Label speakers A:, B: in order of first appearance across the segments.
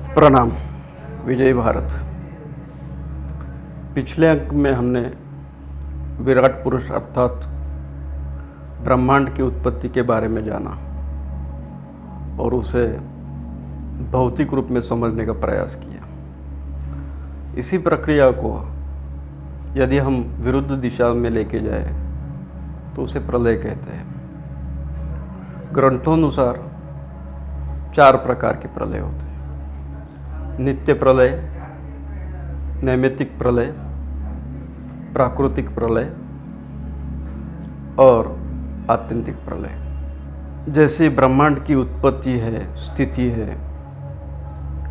A: प्रणाम। विजय भारत। पिछले अंक में हमने विराट पुरुष अर्थात ब्रह्मांड की उत्पत्ति के बारे में जाना और उसे भौतिक रूप में समझने का प्रयास किया। इसी प्रक्रिया को यदि हम विरुद्ध दिशा में लेके जाए तो उसे प्रलय कहते हैं। ग्रंथोनुसार 4 प्रकार के प्रलय होते हैं: नित्य प्रलय, नैमित्तिक प्रलय, प्राकृतिक प्रलय और आत्यंतिक प्रलय। जैसे ब्रह्मांड की उत्पत्ति है, स्थिति है,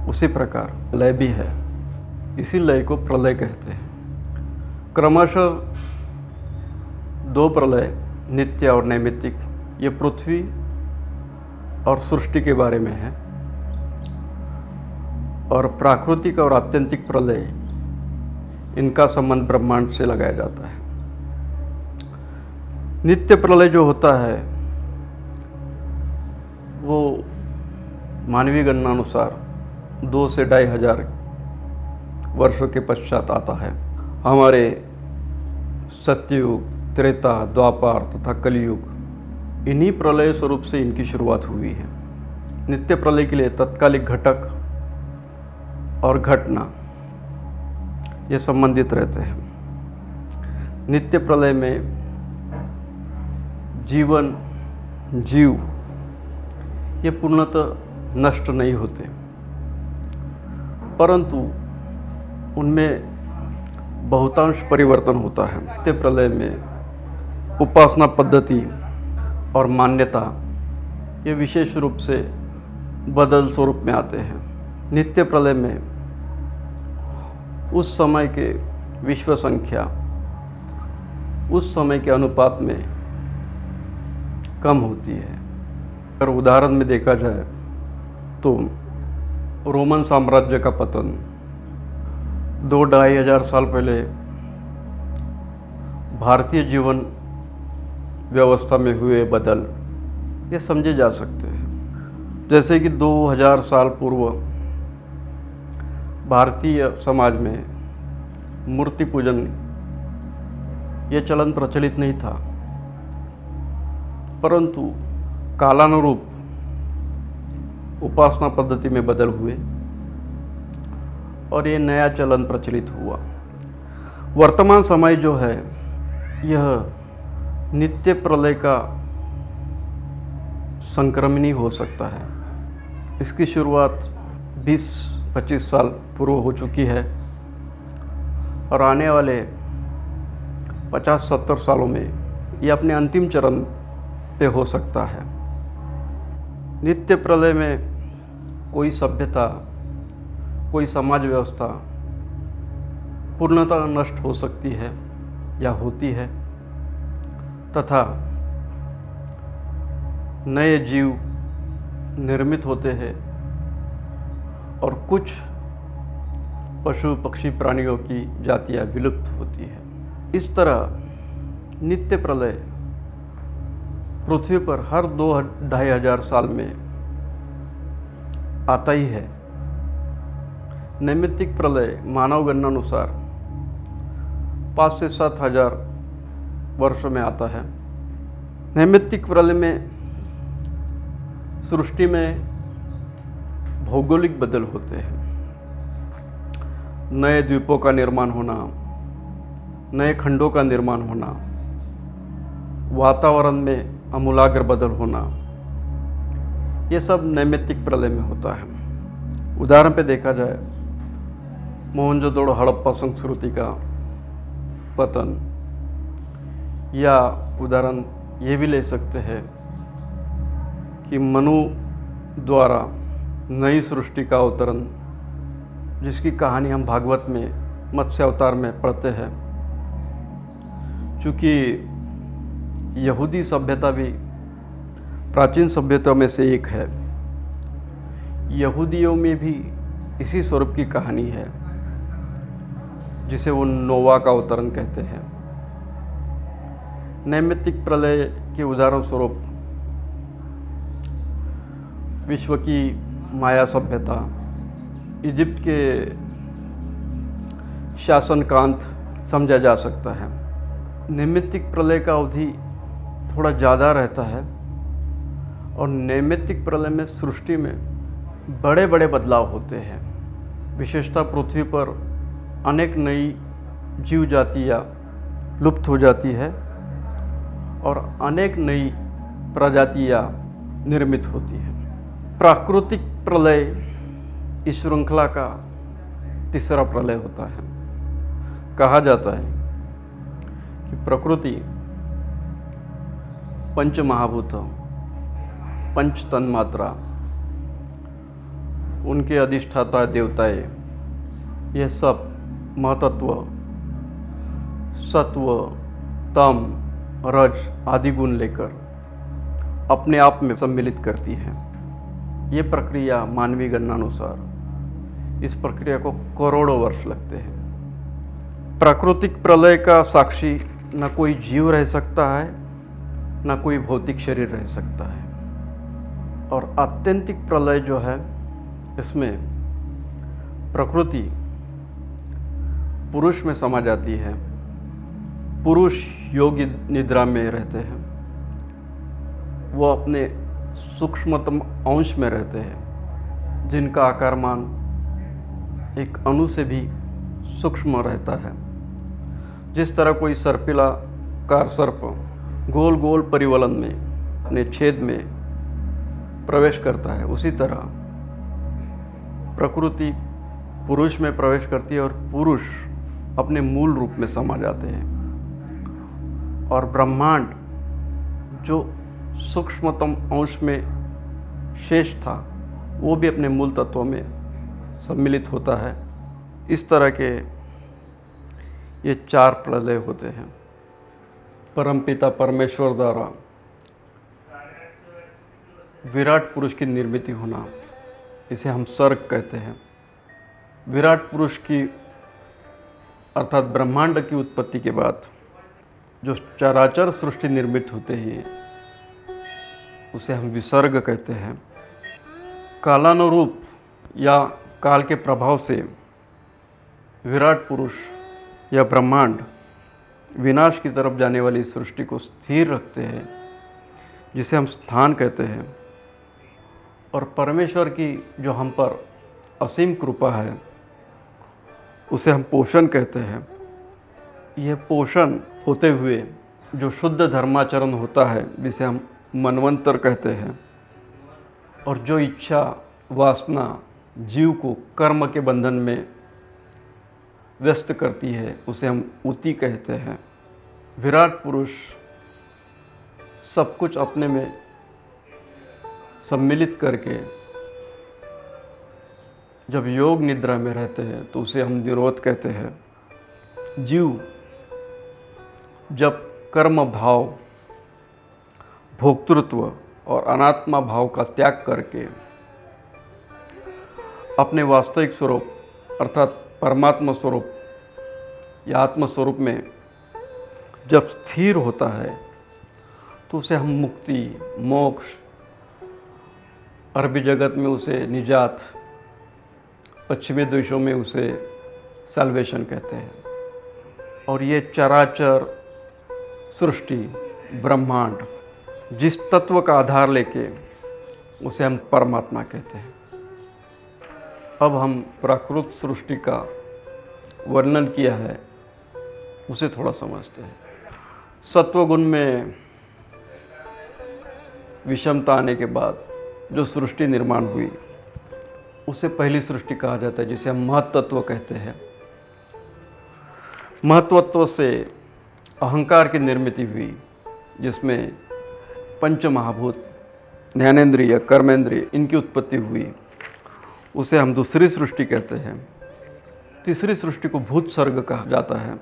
A: उसी प्रकार लय भी है। इसी लय को प्रलय कहते हैं। क्रमशः 2 प्रलय, नित्य और नैमित्तिक, ये पृथ्वी और सृष्टि के बारे में है, और प्राकृतिक और आत्यंतिक प्रलय, इनका संबंध ब्रह्मांड से लगाया जाता है। नित्य प्रलय जो होता है वो मानवीय गणना अनुसार 2 से 2500 वर्षों के पश्चात आता है। हमारे सत्ययुग, त्रेता, द्वापर तथा कलयुग, इन्हीं प्रलय स्वरूप से इनकी शुरुआत हुई है। नित्य प्रलय के लिए तत्कालिक घटक और घटना ये संबंधित रहते हैं। नित्य प्रलय में जीव ये पूर्णतः नष्ट नहीं होते, परंतु उनमें बहुतांश परिवर्तन होता है। नित्य प्रलय में उपासना पद्धति और मान्यता ये विशेष रूप से बदल स्वरूप में आते हैं। नित्य प्रलय में उस समय के विश्व संख्या उस समय के अनुपात में कम होती है। अगर उदाहरण में देखा जाए तो रोमन साम्राज्य का पतन 2-2.5 हजार साल पहले भारतीय जीवन व्यवस्था में हुए बदल ये समझे जा सकते हैं। जैसे कि 2000 साल पूर्व भारतीय समाज में मूर्ति पूजन ये चलन प्रचलित नहीं था, परंतु कालानुरूप उपासना पद्धति में बदल हुए और ये नया चलन प्रचलित हुआ। वर्तमान समय जो है यह नित्य प्रलय का संक्रमणी हो सकता है। इसकी शुरुआत 20-25 साल पूर्व हो चुकी है और आने वाले 50-70 सालों में ये अपने अंतिम चरण पे हो सकता है। नित्य प्रलय में कोई सभ्यता, कोई समाज व्यवस्था पूर्णतः नष्ट हो सकती है या होती है, तथा नए जीव निर्मित होते हैं और कुछ पशु पक्षी प्राणियों की जातियां विलुप्त होती है। इस तरह नित्य प्रलय पृथ्वी पर हर 2-2.5 हजार साल में आता ही है। नैमित्तिक प्रलय मानव गणना अनुसार 5 से 7 हजार वर्षों में आता है। नैमित्तिक प्रलय में सृष्टि में भौगोलिक बदल होते हैं। नए द्वीपों का निर्माण होना, नए खंडों का निर्माण होना, वातावरण में आमूलाग्र बदल होना, ये सब नैमित्तिक प्रलय में होता है। उदाहरण पे देखा जाए मोहनजोदड़ो हड़प्पा संस्कृति का पतन, या उदाहरण ये भी ले सकते हैं कि मनु द्वारा नई सृष्टि का अवतरण, जिसकी कहानी हम भागवत में मत्स्य अवतार में पढ़ते हैं। चूँकि यहूदी सभ्यता भी प्राचीन सभ्यताओं में से एक है, यहूदियों में भी इसी स्वरूप की कहानी है, जिसे वो नोवा का अवतरण कहते हैं। नैमित्तिक प्रलय के उदाहरण स्वरूप विश्व की माया सभ्यता, इजिप्ट के शासनकांत समझा जा सकता है। नैमित्तिक प्रलय का अवधि थोड़ा ज़्यादा रहता है और नैमित्तिक प्रलय में सृष्टि में बड़े बड़े बदलाव होते हैं। विशेषतः पृथ्वी पर अनेक नई जीव जातियाँ लुप्त हो जाती है और अनेक नई प्रजातियाँ निर्मित होती हैं। प्राकृतिक प्रलय इस श्रृंखला का तीसरा प्रलय होता है। कहा जाता है कि प्रकृति पंच महाभूत, पंच तन्मात्रा, उनके अधिष्ठाता देवताएं, ये सब महतत्व, सत्व, तम, रज आदि गुण लेकर अपने आप में सम्मिलित करती है। ये प्रक्रिया मानवीय गणनानुसार इस प्रक्रिया को करोड़ों वर्ष लगते हैं। प्राकृतिक प्रलय का साक्षी न कोई जीव रह सकता है, न कोई भौतिक शरीर रह सकता है। और आत्यंतिक प्रलय जो है, इसमें प्रकृति पुरुष में समा जाती है। पुरुष योग निद्रा में रहते हैं, वो अपने सूक्ष्मतम अंश में रहते हैं, जिनका आकारमान एक अणु से भी सूक्ष्म रहता है। जिस तरह कोई सर्पिलाकार सर्प गोल गोल परिवलन में अपने छेद में प्रवेश करता है, उसी तरह प्रकृति पुरुष में प्रवेश करती है और पुरुष अपने मूल रूप में समा जाते हैं। और ब्रह्मांड जो सूक्ष्मतम अंश में शेष था, वो भी अपने मूल तत्व में सम्मिलित होता है। इस तरह के ये चार प्रलय होते हैं। परमपिता परमेश्वर द्वारा विराट पुरुष की निर्मित होना, इसे हम सर्ग कहते हैं। विराट पुरुष की अर्थात ब्रह्मांड की उत्पत्ति के बाद जो चराचर सृष्टि निर्मित होते हैं, उसे हम विसर्ग कहते हैं। कालानुरूप या काल के प्रभाव से विराट पुरुष या ब्रह्मांड विनाश की तरफ जाने वाली सृष्टि को स्थिर रखते हैं, जिसे हम स्थान कहते हैं। और परमेश्वर की जो हम पर असीम कृपा है, उसे हम पोषण कहते हैं। यह पोषण होते हुए जो शुद्ध धर्माचरण होता है, जिसे हम मनवंतर कहते हैं, और जो इच्छा वासना जीव को कर्म के बंधन में व्यस्त करती है, उसे हम उति कहते हैं। विराट पुरुष सब कुछ अपने में सम्मिलित करके जब योग निद्रा में रहते हैं, तो उसे हम निरोध कहते हैं। जीव जब कर्म भाव, भोक्तृत्व और अनात्मा भाव का त्याग करके अपने वास्तविक स्वरूप अर्थात परमात्मा स्वरूप या आत्म स्वरूप में जब स्थिर होता है, तो उसे हम मुक्ति, मोक्ष, अरबी जगत में उसे निजात, पश्चिमी देशों में उसे सैल्वेशन कहते हैं। और ये चराचर सृष्टि, ब्रह्मांड, जिस तत्व का आधार लेके, उसे हम परमात्मा कहते हैं। अब हम प्राकृत सृष्टि का वर्णन किया है, उसे थोड़ा समझते हैं। सत्वगुण में विषमता आने के बाद जो सृष्टि निर्माण हुई, उसे पहली सृष्टि कहा जाता है, जिसे हम महत्त्व कहते हैं। महत्त्व से अहंकार की निर्मित हुई, जिसमें पंच महाभूत, ज्ञानेंद्रिय, कर्मेंद्रिय, इनकी उत्पत्ति हुई, उसे हम दूसरी सृष्टि कहते हैं। तीसरी सृष्टि को भूत सर्ग कहा जाता है,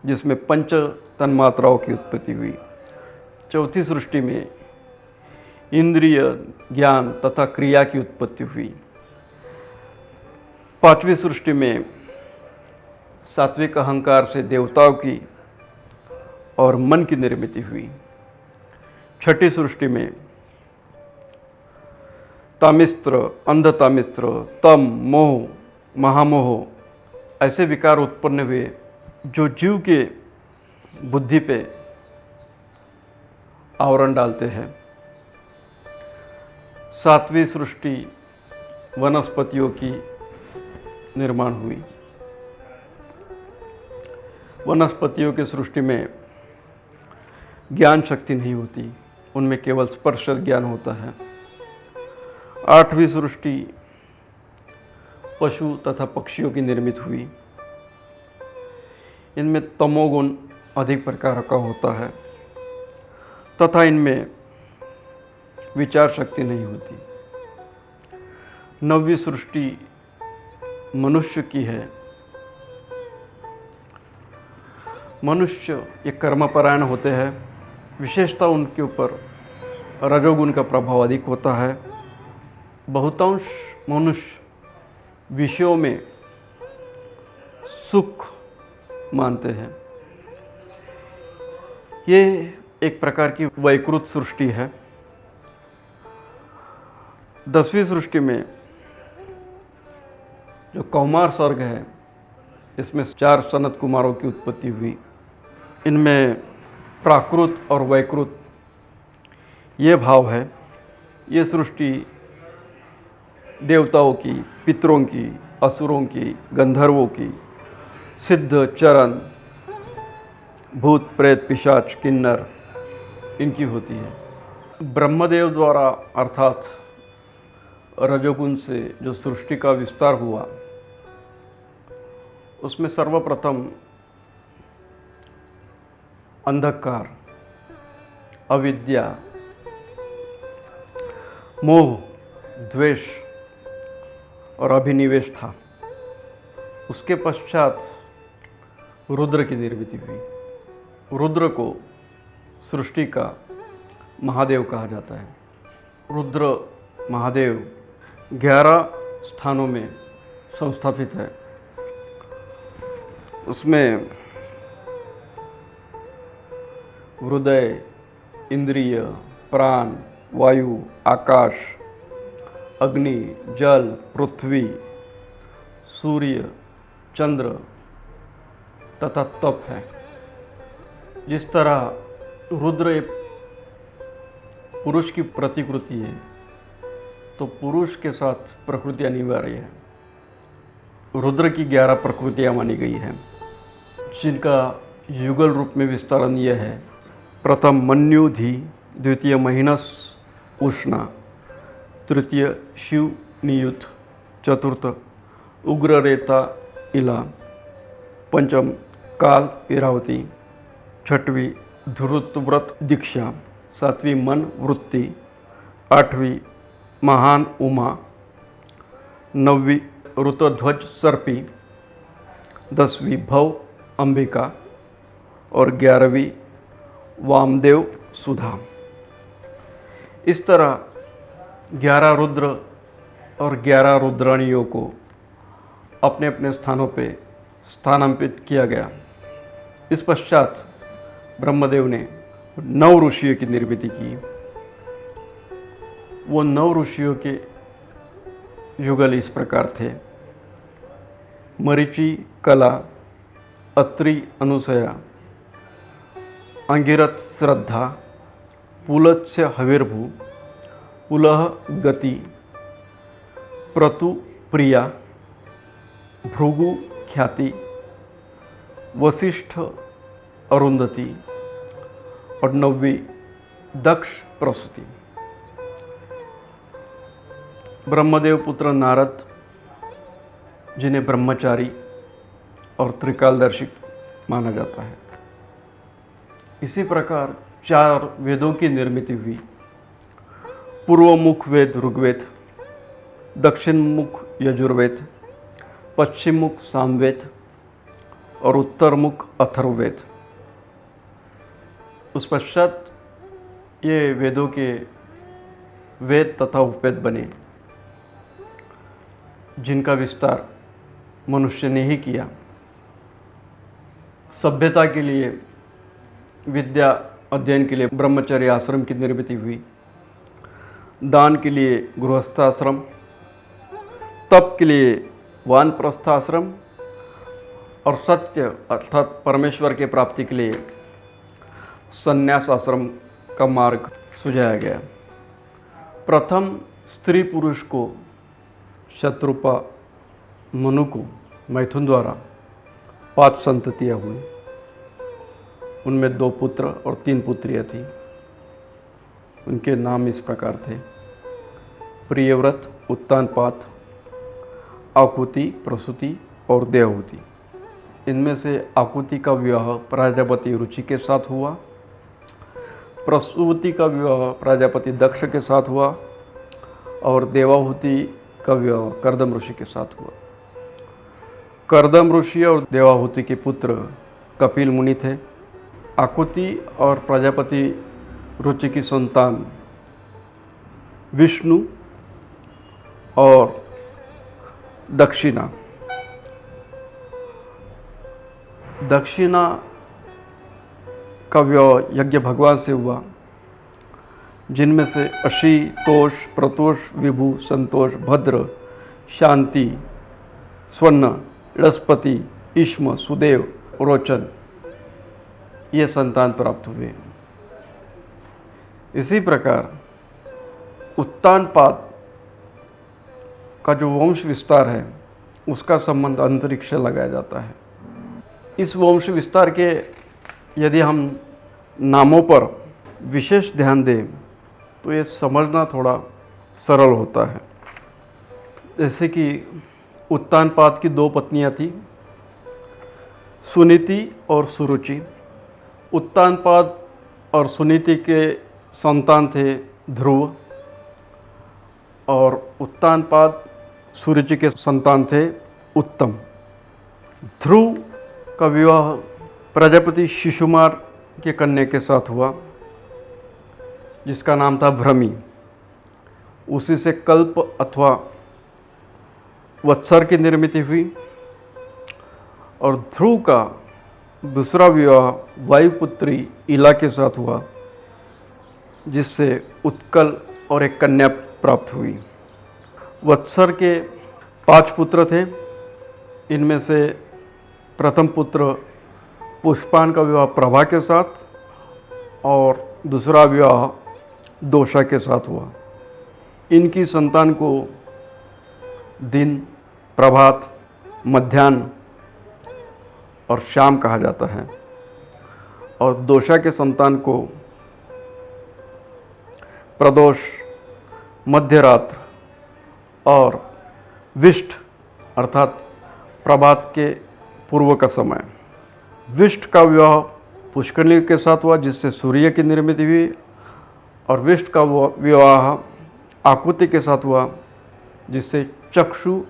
A: जिसमें पंच तन्मात्राओं की उत्पत्ति हुई। चौथी सृष्टि में इंद्रिय, ज्ञान तथा क्रिया की उत्पत्ति हुई। पांचवी सृष्टि में सात्विक अहंकार से देवताओं की और मन की निर्मित हुई। छठी सृष्टि में तामिस्त्र, अंधतामिस्त्र, तम, मोह महामोह ऐसे विकार उत्पन्न हुए जो जीव के बुद्धि पे आवरण डालते हैं। सातवीं सृष्टि वनस्पतियों की निर्माण हुई। वनस्पतियों की सृष्टि में ज्ञान शक्ति नहीं होती, उनमें केवल स्पर्श ज्ञान होता है। आठवीं सृष्टि पशु तथा पक्षियों की निर्मित हुई। इनमें तमोगुण अधिक प्रकार का होता है तथा इनमें विचार शक्ति नहीं होती। नौवीं सृष्टि मनुष्य की है। मनुष्य ये कर्मपरायण होते हैं, विशेषता उनके ऊपर रजोगुण का प्रभाव अधिक होता है। बहुतांश मनुष्य विषयों में सुख मानते हैं। ये एक प्रकार की वैकृत सृष्टि है। 10वीं सृष्टि में जो कौमार सर्ग है, इसमें 4 सनत कुमारों की उत्पत्ति हुई। इनमें प्राकृत और वैकृत ये भाव है। ये सृष्टि देवताओं की, पितरों की, असुरों की, गंधर्वों की, सिद्ध, चरण, भूत, प्रेत, पिशाच, किन्नर इनकी होती है। ब्रह्मदेव द्वारा अर्थात रजोगुण से जो सृष्टि का विस्तार हुआ, उसमें सर्वप्रथम अंधकार, अविद्या, मोह, द्वेष और अभिनिवेश था। उसके पश्चात रुद्र की निर्मिति हुई। रुद्र को सृष्टि का महादेव कहा जाता है। रुद्र महादेव 11 स्थानों में संस्थापित है। उसमें हृदय, इंद्रिय, प्राण, वायु, आकाश, अग्नि, जल, पृथ्वी, सूर्य, चंद्र तथा तप है। जिस तरह रुद्र एक पुरुष की प्रतिकृति है, तो पुरुष के साथ प्रकृति अनिवार्य है। रुद्र की 11 प्रकृतियाँ मानी गई हैं, जिनका युगल रूप में विस्तारण यह है। प्रथम मन्युधि, द्वितीय महिनस उष्णा, तृतीय शिव नियुत, चतुर्थ उग्ररेता इला, पंचम काल इरावती, छठवीं धुरुतव्रत दीक्षा, सातवीं मन वृत्ति, आठवीं महान उमा, नौवीं ऋतध्वज सर्पी, 10वीं भव अंबिका और 11वीं वामदेव सुधा। इस तरह 11 रुद्र और 11 रुद्राणियों को अपने अपने स्थानों पे स्थानांतरित किया गया। इस पश्चात ब्रह्मदेव ने 9 ऋषियों की निर्मिति की। वो 9 ऋषियों के युगल इस प्रकार थे: मरीचि, कला, अत्रि, अनुसया, अंगिरथ, श्रद्धा, पुलत्स्य, हविर्भू, पुलह, गति, प्रतु, प्रिया, भृगु, ख्याति, वशिष्ठ, अरुंधति और 9वीं दक्ष, प्रसूति। ब्रह्मदेव पुत्र नारद, जिन्हें ब्रह्मचारी और त्रिकालदर्शी माना जाता है। इसी प्रकार 4 वेदों की निर्मिति हुई। पूर्वमुख वेद ऋग्वेद, दक्षिण मुख यजुर्वेद, पश्चिम मुख सामवेद और उत्तर मुख अथर्ववेद। उस पश्चात ये वेदों के वेद तथा उपवेद बने, जिनका विस्तार मनुष्य ने ही किया। सभ्यता के लिए, विद्या अध्ययन के लिए ब्रह्मचर्य आश्रम की निर्मिति हुई। दान के लिए गृहस्थाश्रम, तप के लिए वानप्रस्थाश्रम और सत्य अर्थात परमेश्वर के प्राप्ति के लिए संन्यास आश्रम का मार्ग सुझाया गया। प्रथम स्त्री पुरुष को शत्रुपा मनु को मैथुन द्वारा 5 संततियाँ हुई। उनमें 2 पुत्र और 3 पुत्रियाँ थीं। उनके नाम इस प्रकार थे: प्रियव्रत, उत्तानपाद, आकुति, प्रसूति और देवहूति। इनमें से आकुति का विवाह प्रजापति रुचि के साथ हुआ, प्रसूति का विवाह प्रजापति दक्ष के साथ हुआ और देवाहूति का विवाह कर्दम ऋषि के साथ हुआ। कर्दम ऋषि और देवाहूति के पुत्र कपिल मुनि थे। आकुति और प्रजापति रुचि की संतान विष्णु और दक्षिणा का विवाह यज्ञ भगवान से हुआ, जिनमें से अशी, तोष, प्रतोष, विभु, संतोष, भद्र, शांति, स्वर्ण, लस्पति, ईष्म, सुदेव, रोचन ये संतान प्राप्त हुए। इसी प्रकार उत्तानपाद का जो वंश विस्तार है उसका संबंध अंतरिक्ष से लगाया जाता है। इस वंश विस्तार के यदि हम नामों पर विशेष ध्यान दें तो ये समझना थोड़ा सरल होता है। जैसे कि उत्तानपाद की 2 पत्नियां थीं, सुनीति और सुरुचि। उत्तानपाद और सुनीति के संतान थे ध्रुव और उत्तानपाद सुरुचि के संतान थे उत्तम। ध्रुव का विवाह प्रजापति शिशुमार के कन्या के साथ हुआ, जिसका नाम था भ्रमी। उसी से कल्प अथवा वत्सर की निर्मित हुई। और ध्रुव का दूसरा विवाह वायुपुत्री इला के साथ हुआ, जिससे उत्कल और एक कन्या प्राप्त हुई। वत्सर के 5 पुत्र थे। इनमें से प्रथम पुत्र पुष्पान का विवाह प्रभा के साथ और दूसरा विवाह दोषा के साथ हुआ। इनकी संतान को दिन, प्रभात, मध्याह्न और शाम कहा जाता है और दोषा के संतान को प्रदोष, मध्यरात्र और विष्ट अर्थात प्रभात के पूर्व का समय। विष्ट का विवाह पुष्करणी के साथ हुआ, जिससे सूर्य की निर्मित हुई और विष्ट का विवाह आकुति के साथ हुआ, जिससे चक्षु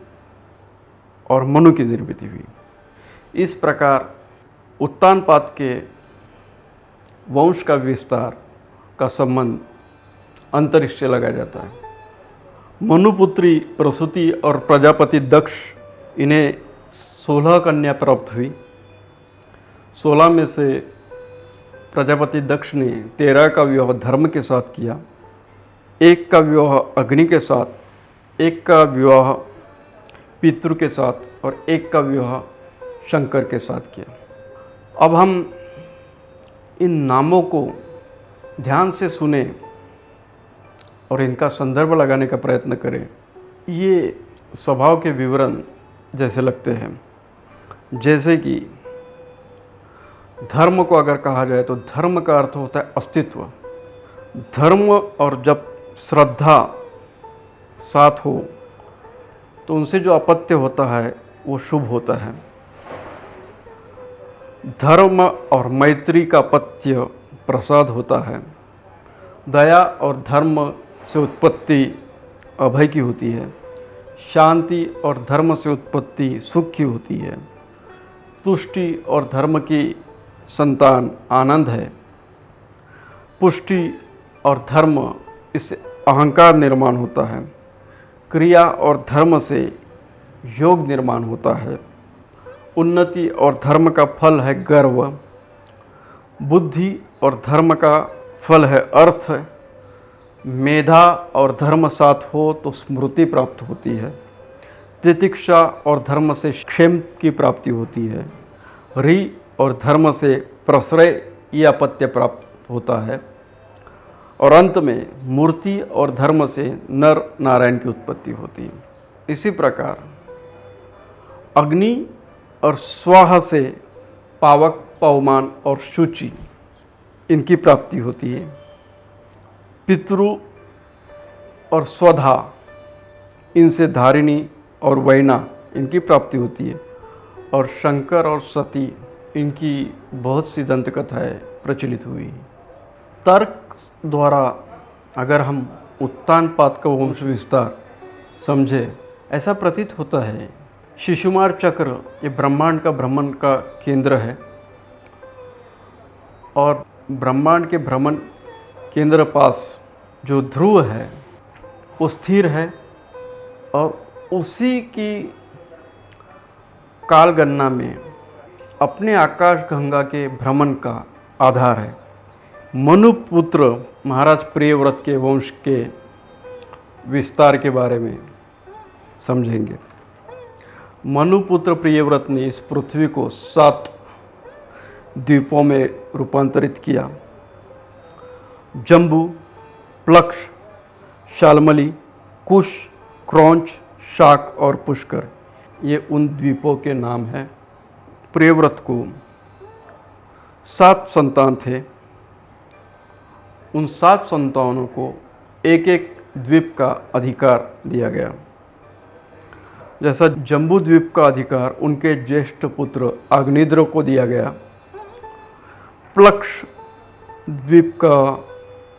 A: और मनु की निर्मित हुई। इस प्रकार उत्तानपाद के वंश का विस्तार का संबंध अंतरिक्ष से लगाया जाता है। मनुपुत्री प्रसूति और प्रजापति दक्ष, इन्हें 16 कन्या प्राप्त हुई। 16 में से प्रजापति दक्ष ने 13 का विवाह धर्म के साथ किया, 1 का विवाह अग्नि के साथ, 1 का विवाह पितृ के साथ और 1 का विवाह शंकर के साथ किया। अब हम इन नामों को ध्यान से सुने और इनका संदर्भ लगाने का प्रयत्न करें। ये स्वभाव के विवरण जैसे लगते हैं। जैसे कि धर्म को अगर कहा जाए तो धर्म का अर्थ होता है अस्तित्व। धर्म और जब श्रद्धा साथ हो तो उनसे जो अपत्य होता है वो शुभ होता है। धर्म और मैत्री का अपत्य प्रसाद होता है। दया और धर्म से उत्पत्ति अभय की होती है। शांति और धर्म से उत्पत्ति सुख की होती है। तुष्टि और धर्म की संतान आनंद है। पुष्टि और धर्म इससे अहंकार निर्माण होता है। क्रिया और धर्म से योग निर्माण होता है। उन्नति और धर्म का फल है गर्व। बुद्धि और धर्म का फल है अर्थ। मेधा और धर्म साथ हो तो स्मृति प्राप्त होती है। तितिक्षा और धर्म से क्षेम की प्राप्ति होती है। रि और धर्म से प्रश्रय या अपत्य प्राप्त होता है। और अंत में मूर्ति और धर्म से नर नारायण की उत्पत्ति होती है। इसी प्रकार अग्नि और स्वाहा से पावक, पवमान और शुचि इनकी प्राप्ति होती है। पितृ और स्वधा इनसे धारिणी और वैना इनकी प्राप्ति होती है। और शंकर और सती इनकी बहुत सी दंत कथाएँ प्रचलित हुई। तर्क द्वारा अगर हम उत्तानपाद का वंश विस्तार समझे, ऐसा प्रतीत होता है शिशुमार चक्र ये ब्रह्मांड का भ्रमण का केंद्र है और ब्रह्मांड के भ्रमण केंद्र पास जो ध्रुव है वो स्थिर है और उसी की कालगणना में अपने आकाश गंगा के भ्रमण का आधार है। मनुपुत्र महाराज प्रियव्रत के वंश के विस्तार के बारे में समझेंगे। मनुपुत्र प्रियव्रत ने इस पृथ्वी को 7 द्वीपों में रूपांतरित किया। जम्बू, प्लक्ष, शाल्मली, कुश, क्रौंच, शाक और पुष्कर ये उन द्वीपों के नाम हैं। प्रियव्रत को 7 संतान थे। उन 7 संतानों को एक एक द्वीप का अधिकार दिया गया। जैसा जम्बू द्वीप का अधिकार उनके ज्येष्ठ पुत्र अग्निद्र को दिया गया, प्लक्ष द्वीप का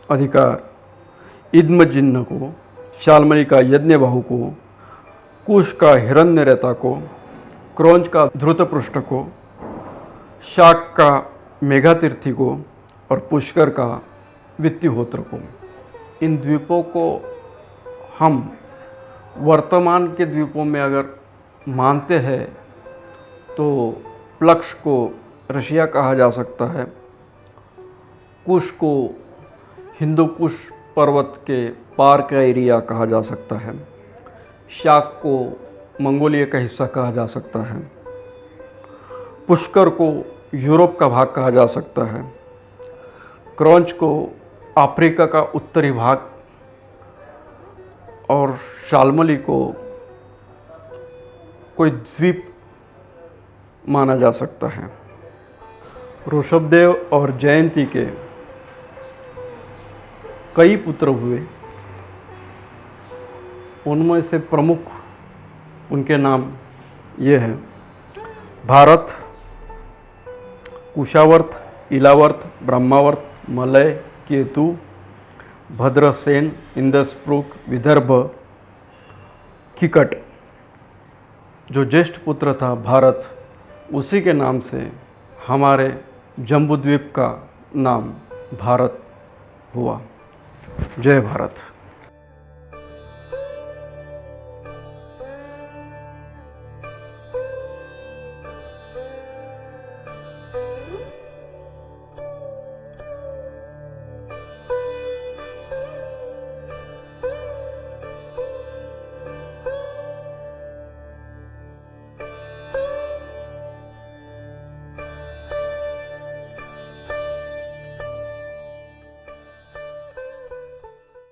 A: अधिकार इद्मजिन्न को, शाल्मली का यज्ञबाहु को, कुश का हिरण्यरेता को, क्रौंच का धृतपृष्ठ को, शाक का मेघातीर्थी को और पुष्कर का वित्तिहोत्र को। इन द्वीपों को हम वर्तमान के द्वीपों में अगर मानते हैं तो प्लक्ष को रशिया कहा जा सकता है, कुश को हिंदू कुश पर्वत के पार का एरिया कहा जा सकता है, शाक को मंगोलिया का हिस्सा कहा जा सकता है, पुष्कर को यूरोप का भाग कहा जा सकता है, क्रौंच को अफ्रीका का उत्तरी भाग और शाल्मली को कोई द्वीप माना जा सकता है। ऋषभदेव और जयंती के कई पुत्र हुए। उनमें से प्रमुख उनके नाम ये हैं: भारत, कुशावर्त, इलावर्त, ब्रह्मावर्त, मलय, केतु, भद्रसेन, इंद्रस्पृक, विदर्भ, किकट। जो ज्येष्ठ पुत्र था भारत, उसी के नाम से हमारे जम्बूद्वीप का नाम भारत हुआ। जय भारत।